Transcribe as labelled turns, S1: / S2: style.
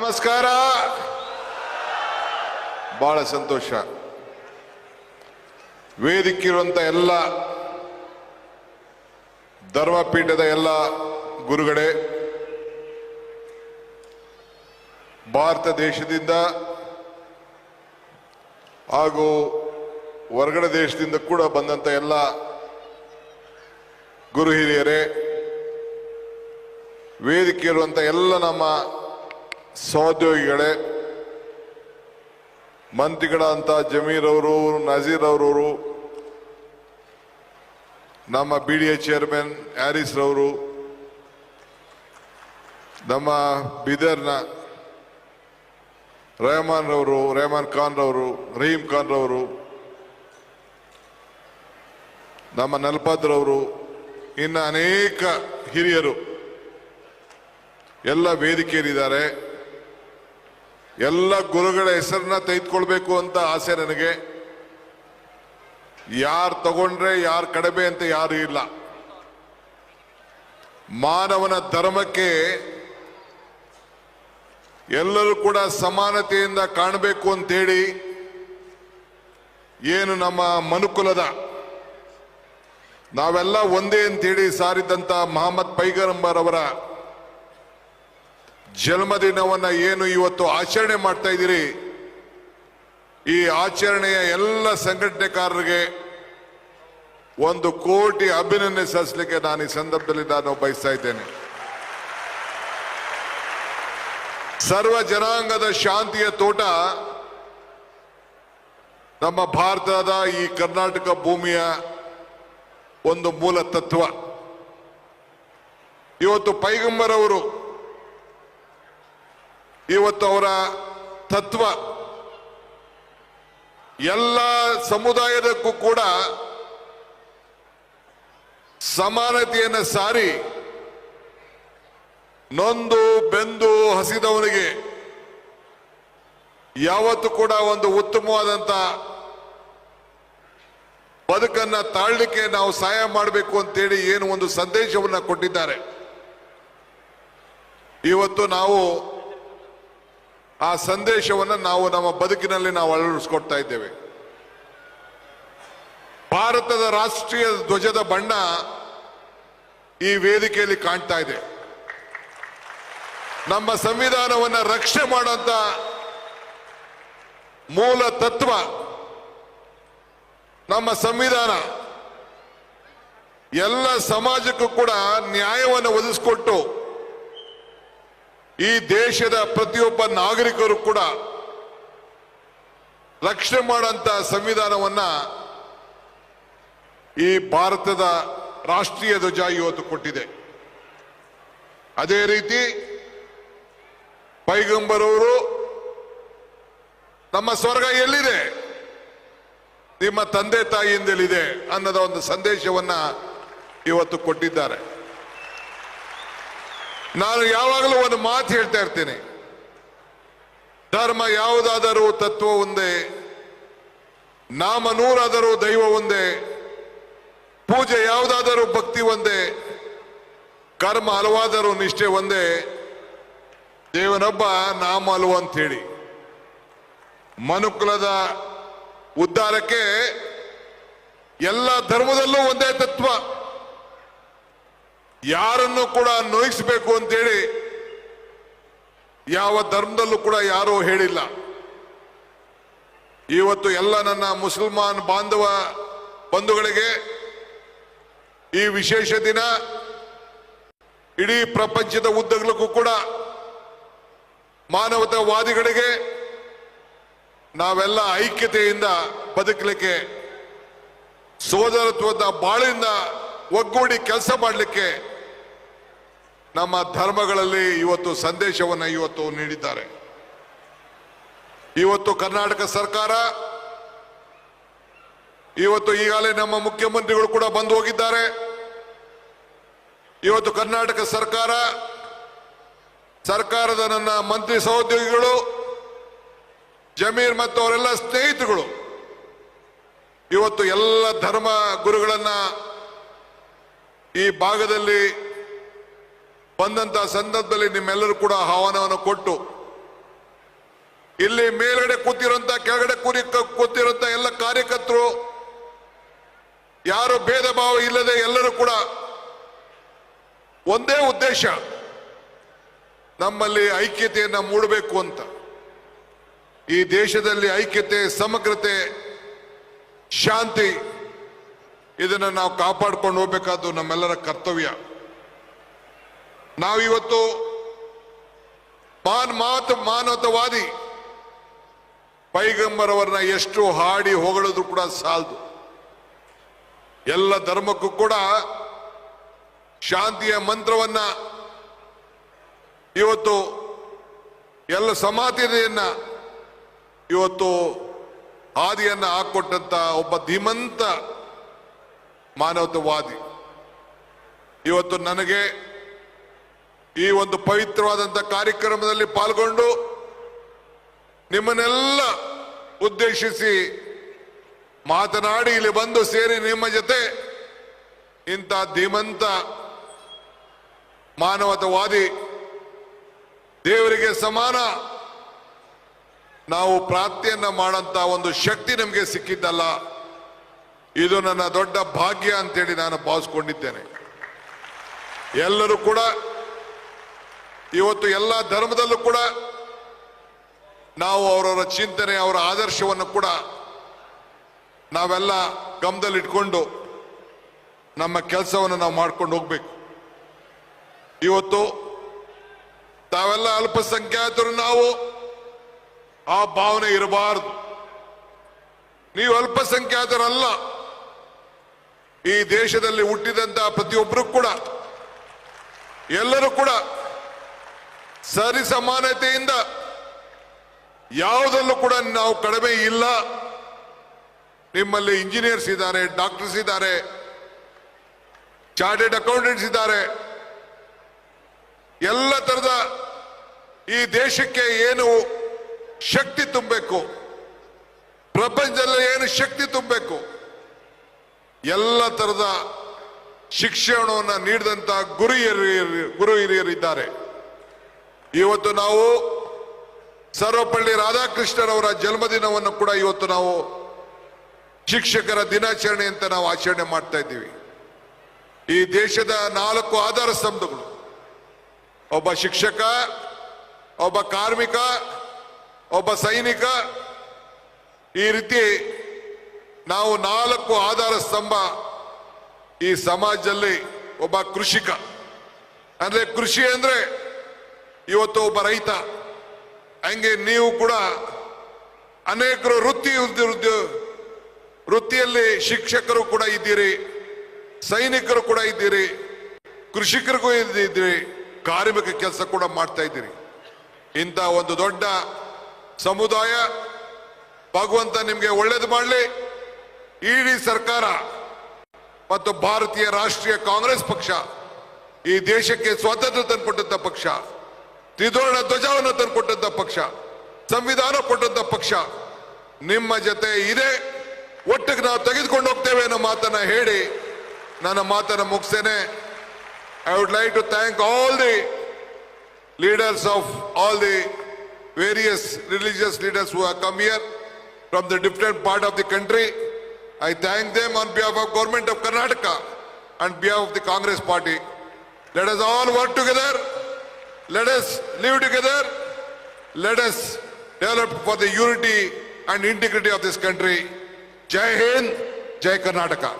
S1: ನಮಸ್ಕಾರ. ಬಹಳ ಸಂತೋಷ. ವೇದಿಕೆಯಿರುವಂತ ಎಲ್ಲ ಧರ್ಮಪೀಠದ ಎಲ್ಲ ಗುರುಗಳೇ, ಭಾರತ ದೇಶದಿಂದ ಹಾಗೂ ಹೊರಗಡೆ ದೇಶದಿಂದ ಕೂಡ ಬಂದಂತ ಎಲ್ಲ ಗುರು ಹಿರಿಯರೇ, ವೇದಿಕೆ ಇರುವಂತ ಎಲ್ಲ ನಮ್ಮ ಸಹೋದ್ಯೋಗಿಗಳೇ, ಮಂತ್ರಿಗಳಂತ ಜಮೀರ್ ಅವರು, ನಜೀರ್ ಅವರು, ನಮ್ಮ BDA ಚೇರ್ಮನ್ ಹ್ಯಾರಿಸ್ ರವರು, ನಮ್ಮ ಬೀದರ್ನ ರೆಹಮಾನ್ ಖಾನ್ ರವರು, ರಹೀಂ ಖಾನ್ ರವರು, ನಮ್ಮ ನಲ್ಪದ್ರವರು, ಇನ್ನು ಅನೇಕ ಹಿರಿಯರು ಎಲ್ಲ ವೇದಿಕೆಯಲ್ಲಿದ್ದಾರೆ. ಎಲ್ಲ ಗುರುಗಳ ಹೆಸರನ್ನ ತೆಗೆದುಕೊಳ್ಬೇಕು ಅಂತ ಆಸೆ ನನಗೆ. ಯಾರು ತಗೊಂಡ್ರೆ ಯಾರು ಕಡಿಮೆ ಅಂತ ಯಾರು ಇಲ್ಲ. ಮಾನವನ ಧರ್ಮಕ್ಕೆ ಎಲ್ಲರೂ ಕೂಡ ಸಮಾನತೆಯಿಂದ ಕಾಣಬೇಕು ಅಂತೇಳಿ ಏನು ನಮ್ಮ ಮನುಕುಲದ ನಾವೆಲ್ಲ ಒಂದೇ ಅಂತೇಳಿ ಸಾರಿದಂತ ಮಹಮ್ಮದ್ ಪೈಗಂಬರ್ ಅವರ ಜನ್ಮದಿನವನ್ನ ಏನು ಇವತ್ತು ಆಚರಣೆ ಮಾಡ್ತಾ ಇದ್ದೀರಿ, ಈ ಆಚರಣೆಯ ಎಲ್ಲ ಸಂಘಟನೆಕಾರರಿಗೆ 1 ಕೋಟಿ ಅಭಿನಂದನೆ ಸಲ್ಲಿಸಲಿಕ್ಕೆ ನಾನು ಈ ಸಂದರ್ಭದಲ್ಲಿ ಬಯಸ್ತಾ ಇದ್ದೇನೆ. ಸರ್ವ ಜನಾಂಗದ ಶಾಂತಿಯ ತೋಟ ನಮ್ಮ ಭಾರತದ ಈ ಕರ್ನಾಟಕ ಭೂಮಿಯ ಒಂದು ಮೂಲ ತತ್ವ. ಇವತ್ತು ಪೈಗಂಬರ್ ಅವರು ಇವತ್ತು ಅವರ ತತ್ವ ಎಲ್ಲ ಸಮುದಾಯದಕ್ಕೂ ಕೂಡ ಸಮಾನತೆಯನ್ನು ಸಾರಿ, ನೊಂದು ಬೆಂದು ಹಸಿದವನಿಗೆ ಯಾವತ್ತು ಕೂಡ ಒಂದು ಉತ್ತಮವಾದಂತ ಬದುಕನ್ನ ತಾಳ್ಲಿಕ್ಕೆ ನಾವು ಸಹಾಯ ಮಾಡಬೇಕು ಅಂತೇಳಿ ಏನು ಒಂದು ಸಂದೇಶವನ್ನ ಕೊಟ್ಟಿದ್ದಾರೆ. ಇವತ್ತು ನಾವು ಆ ಸಂದೇಶವನ್ನು ನಾವು ನಮ್ಮ ಬದುಕಿನಲ್ಲಿ ನಾವು ಅಳವಡಿಸ್ಕೊಡ್ತಾ ಇದ್ದೇವೆ. ಭಾರತದ ರಾಷ್ಟ್ರೀಯ ಧ್ವಜದ ಬಣ್ಣ ಈ ವೇದಿಕೆಯಲ್ಲಿ ಕಾಣ್ತಾ ಇದೆ. ನಮ್ಮ ಸಂವಿಧಾನವನ್ನು ರಕ್ಷಣೆ ಮಾಡುವಂತ ಮೂಲ ತತ್ವ ನಮ್ಮ ಸಂವಿಧಾನ ಎಲ್ಲ ಸಮಾಜಕ್ಕೂ ಕೂಡ ನ್ಯಾಯವನ್ನು ಒದಗಿಸಿಕೊಟ್ಟು ಈ ದೇಶದ ಪ್ರತಿಯೊಬ್ಬ ನಾಗರಿಕರು ಕೂಡ ರಕ್ಷಣೆ ಮಾಡುವಂತ ಸಂವಿಧಾನವನ್ನ ಈ ಭಾರತದ ರಾಷ್ಟ್ರೀಯ ಧ್ವಜ ಇವತ್ತು ಕೊಟ್ಟಿದೆ. ಅದೇ ರೀತಿ ಪೈಗಂಬರ್ ಅವರು ನಮ್ಮ ಸ್ವರ್ಗ ಎಲ್ಲಿದೆ, ನಿಮ್ಮ ತಂದೆ ತಾಯಿಯಿಂದಲಿದೆ ಅನ್ನೋದ ಒಂದು ಸಂದೇಶವನ್ನ ಇವತ್ತು ಕೊಟ್ಟಿದ್ದಾರೆ. ನಾನು ಯಾವಾಗಲೂ ಒಂದು ಮಾತು ಹೇಳ್ತಾ ಇರ್ತೇನೆ, ಧರ್ಮ ಯಾವುದಾದರೂ ತತ್ವ ಒಂದೇ, ನಾಮ ನೂರಾದರೂ ದೈವ ಒಂದೇ, ಪೂಜೆ ಯಾವುದಾದರೂ ಭಕ್ತಿ ಒಂದೇ, ಕರ್ಮ ಹಲವಾದರೂ ನಿಷ್ಠೆ ಒಂದೇ, ದೇವನೊಬ್ಬ ನಾಮ ಹಲವು ಅಂತ ಹೇಳಿ. ಮನುಕುಲದ ಉದ್ಧಾರಕ್ಕೆ ಎಲ್ಲ ಧರ್ಮದಲ್ಲೂ ಒಂದೇ ತತ್ವ. ಯಾರನ್ನು ಕೂಡ ನೋಯಿಸಬೇಕು ಅಂತೇಳಿ ಯಾವ ಧರ್ಮದಲ್ಲೂ ಕೂಡ ಯಾರೂ ಹೇಳಿಲ್ಲ. ಇವತ್ತು ಎಲ್ಲ ನನ್ನ ಮುಸಲ್ಮಾನ್ ಬಾಂಧವ ಬಂಧುಗಳಿಗೆ ಈ ವಿಶೇಷ ದಿನ ಇಡೀ ಪ್ರಪಂಚದ ಉದ್ದಗಲಕ್ಕೂ ಕೂಡ ಮಾನವತಾವಾದಿಗಳಿಗೆ ನಾವೆಲ್ಲ ಐಕ್ಯತೆಯಿಂದ ಬದುಕಲಿಕ್ಕೆ, ಸೋದರತ್ವದ ಬಾಳಿಂದ ಒಗ್ಗೂಡಿ ಕೆಲಸ ಮಾಡಲಿಕ್ಕೆ ನಮ್ಮ ಧರ್ಮಗಳಲ್ಲಿ ಇವತ್ತು ಸಂದೇಶವನ್ನು ಇವತ್ತು ನೀಡಿದ್ದಾರೆ. ಇವತ್ತು ಕರ್ನಾಟಕ ಸರ್ಕಾರ, ಇವತ್ತು ಈಗಾಗಲೇ ನಮ್ಮ ಮುಖ್ಯಮಂತ್ರಿಗಳು ಕೂಡ ಬಂದು ಹೋಗಿದ್ದಾರೆ. ಇವತ್ತು ಕರ್ನಾಟಕ ಸರ್ಕಾರದ ನನ್ನ ಮಂತ್ರಿ ಸಹೋದ್ಯೋಗಿಗಳು, ಜಮೀರ್ ಮತ್ತು ಅವರೆಲ್ಲ ಸ್ನೇಹಿತರುಗಳು ಇವತ್ತು ಎಲ್ಲ ಧರ್ಮ ಗುರುಗಳನ್ನ ಈ ಭಾಗದಲ್ಲಿ ಬಂದಂತ ಸಂದರ್ಭದಲ್ಲಿ ನಿಮ್ಮೆಲ್ಲರೂ ಕೂಡ ಆಹ್ವಾನವನ್ನು ಕೊಟ್ಟು ಇಲ್ಲಿ ಮೇಲ್ಗಡೆ ಕೂತಿರೋಂತ ಕೆಳಗಡೆ ಕೂತಿರೋಂತ ಎಲ್ಲ ಕಾರ್ಯಕರ್ತರು ಯಾರು ಭೇದ ಭಾವ ಇಲ್ಲದೆ ಎಲ್ಲರೂ ಕೂಡ ಒಂದೇ ಉದ್ದೇಶ, ನಮ್ಮಲ್ಲಿ ಐಕ್ಯತೆಯನ್ನ ಮೂಡಬೇಕು ಅಂತ. ಈ ದೇಶದಲ್ಲಿ ಐಕ್ಯತೆ, ಸಮಗ್ರತೆ, ಶಾಂತಿ ಇದನ್ನ ನಾವು ಕಾಪಾಡ್ಕೊಂಡು ಹೋಗ್ಬೇಕಾದ್ದು ನಮ್ಮೆಲ್ಲರ ಕರ್ತವ್ಯ. ನಾವಿವತ್ತು ಮಾನವತಾವಾದಿ ಪೈಗಂಬರವರನ್ನ ಎಷ್ಟು ಹಾಡಿ ಹೊಗಳಿದ್ರು ಕೂಡ ಸಾಲದು. ಎಲ್ಲ ಧರ್ಮಕ್ಕೂ ಕೂಡ ಶಾಂತಿಯ ಮಂತ್ರವನ್ನ ಇವತ್ತು, ಎಲ್ಲ ಸಮಾನತೆಯನ್ನ ಇವತ್ತು ಹಾದಿಯನ್ನ ಹಾಕೊಟ್ಟಂತ ಒಬ್ಬ ಧೀಮಂತ ಮಾನವತಾವಾದಿ. ಇವತ್ತು ನನಗೆ ಈ ಒಂದು ಪವಿತ್ರವಾದಂತ ಕಾರ್ಯಕ್ರಮದಲ್ಲಿ ಪಾಲ್ಗೊಂಡು ನಿಮ್ಮನ್ನೆಲ್ಲ ಉದ್ದೇಶಿಸಿ ಮಾತನಾಡಿ ಇಲ್ಲಿ ಬಂದು ಸೇರಿ ನಿಮ್ಮ ಜೊತೆ ಇಂಥ ಧೀಮಂತ ಮಾನವತಾವಾದಿ, ದೇವರಿಗೆ ಸಮಾನ ನಾವು ಪ್ರಾರ್ಥನೆಯನ್ನ ಮಾಡಂತ ಒಂದು ಶಕ್ತಿ ನಮಗೆ ಸಿಕ್ಕಿದ್ದಲ್ಲ, ಇದು ನನ್ನ ದೊಡ್ಡ ಭಾಗ್ಯ ಅಂತೇಳಿ ನಾನು ಭಾವಿಸ್ಕೊಂಡಿದ್ದೇನೆ. ಎಲ್ಲರೂ ಕೂಡ ಇವತ್ತು ಎಲ್ಲ ಧರ್ಮದಲ್ಲೂ ಕೂಡ ನಾವು ಅವರವರ ಚಿಂತನೆ, ಅವರ ಆದರ್ಶವನ್ನು ಕೂಡ ನಾವೆಲ್ಲ ಗಮನದಲ್ಲಿಟ್ಕೊಂಡು ನಮ್ಮ ಕೆಲಸವನ್ನು ನಾವು ಮಾಡ್ಕೊಂಡು ಹೋಗ್ಬೇಕು. ಇವತ್ತು ತಾವೆಲ್ಲ ಅಲ್ಪಸಂಖ್ಯಾತರು, ನಾವು ಆ ಭಾವನೆ ಇರಬಾರದು. ನೀವು ಅಲ್ಪಸಂಖ್ಯಾತರಲ್ಲ. ಈ ದೇಶದಲ್ಲಿ ಹುಟ್ಟಿದಂತ ಪ್ರತಿಯೊಬ್ಬರು ಕೂಡ, ಎಲ್ಲರೂ ಕೂಡ ಸರಿ ಸಮಾನತೆಯಿಂದ ಯಾವುದಲ್ಲೂ ಕೂಡ ನಾವು ಕಡಿಮೆ ಇಲ್ಲ. ನಿಮ್ಮಲ್ಲಿ ಇಂಜಿನಿಯರ್ಸ್ ಇದ್ದಾರೆ, ಡಾಕ್ಟರ್ಸ್ ಇದ್ದಾರೆ, ಚಾರ್ಟೆಡ್ ಅಕೌಂಟೆಂಟ್ಸ್ ಇದ್ದಾರೆ. ಎಲ್ಲ ತರದ ಈ ದೇಶಕ್ಕೆ ಏನು ಶಕ್ತಿ ತುಂಬಬೇಕು, ಪ್ರಪಂಚದಲ್ಲಿ ಏನು ಶಕ್ತಿ ತುಂಬಬೇಕು, ಎಲ್ಲ ತರದ ಶಿಕ್ಷಣವನ್ನು ನೀಡಿದಂತ ಗುರು ಹಿರಿಯರಿದ್ದಾರೆ. ಇವತ್ತು ನಾವು ಸರ್ವಪಲ್ಲಿ ರಾಧಾಕೃಷ್ಣರವರ ಜನ್ಮದಿನವನ್ನು ಕೂಡ ಇವತ್ತು ನಾವು ಶಿಕ್ಷಕರ ದಿನಾಚರಣೆ ಅಂತ ನಾವು ಆಚರಣೆ ಮಾಡ್ತಾ ಇದ್ದೀವಿ. ಈ ದೇಶದ 4 ಆಧಾರ ಸ್ತಂಭಗಳು, ಒಬ್ಬ ಶಿಕ್ಷಕ, ಒಬ್ಬ ಕಾರ್ಮಿಕ, ಒಬ್ಬ ಸೈನಿಕ, ಈ ರೀತಿ ನಾವು 4 ಆಧಾರ ಸ್ತಂಭ ಈ ಸಮಾಜದಲ್ಲಿ. ಒಬ್ಬ ಕೃಷಿಕ ಅಂದ್ರೆ, ಕೃಷಿ ಅಂದ್ರೆ ಇವತ್ತು ಒಬ್ಬ ರೈತ. ಹಂಗೆ ನೀವು ಕೂಡ ಅನೇಕರು ವೃತ್ತಿಯಲ್ಲಿ ಶಿಕ್ಷಕರು ಕೂಡ ಇದ್ದೀರಿ, ಸೈನಿಕರು ಕೂಡ ಇದ್ದೀರಿ, ಕೃಷಿಕರಿಗೂ ಇದ್ದೀರಿ, ಕಾರ್ಮಿಕ ಕೆಲಸ ಕೂಡ ಮಾಡ್ತಾ ಇದ್ದೀರಿ. ಇಂಥ ಒಂದು ದೊಡ್ಡ ಸಮುದಾಯ, ಭಗವಂತ ನಿಮ್ಗೆ ಒಳ್ಳೇದು ಮಾಡಲಿ. ಇಡೀ ಸರ್ಕಾರ ಮತ್ತು ಭಾರತೀಯ ರಾಷ್ಟ್ರೀಯ ಕಾಂಗ್ರೆಸ್ ಪಕ್ಷ ಈ ದೇಶಕ್ಕೆ ಸ್ವಾತಂತ್ರ್ಯ ತಂದುಕೊಟ್ಟಂತ ಪಕ್ಷ, ತ್ರಿವರ್ಣ ಧ್ವಜವನ್ನು ತಂದುಕೊಟ್ಟಂತ ಪಕ್ಷ, ಸಂವಿಧಾನ ಕೊಟ್ಟಂತ ಪಕ್ಷ ನಿಮ್ಮ ಜೊತೆ ಇದೆ. ಒಟ್ಟಿಗೆ ನಾವು ತೆಗೆದುಕೊಂಡು ಹೋಗ್ತೇವೆ ಅನ್ನೋ ಮಾತನ್ನ ಹೇಳಿ ನನ್ನ ಮಾತನ್ನ ಮುಗಿಸ್ತೇನೆ. I would like to thank all the leaders of all the various religious leaders who have come here from the different part of the country. I thank them on behalf of Government of Karnataka and behalf of the Congress Party. Let us all work together. Let us live together. Let us develop for the unity and integrity of this country. Jai Hind, Jai Karnataka.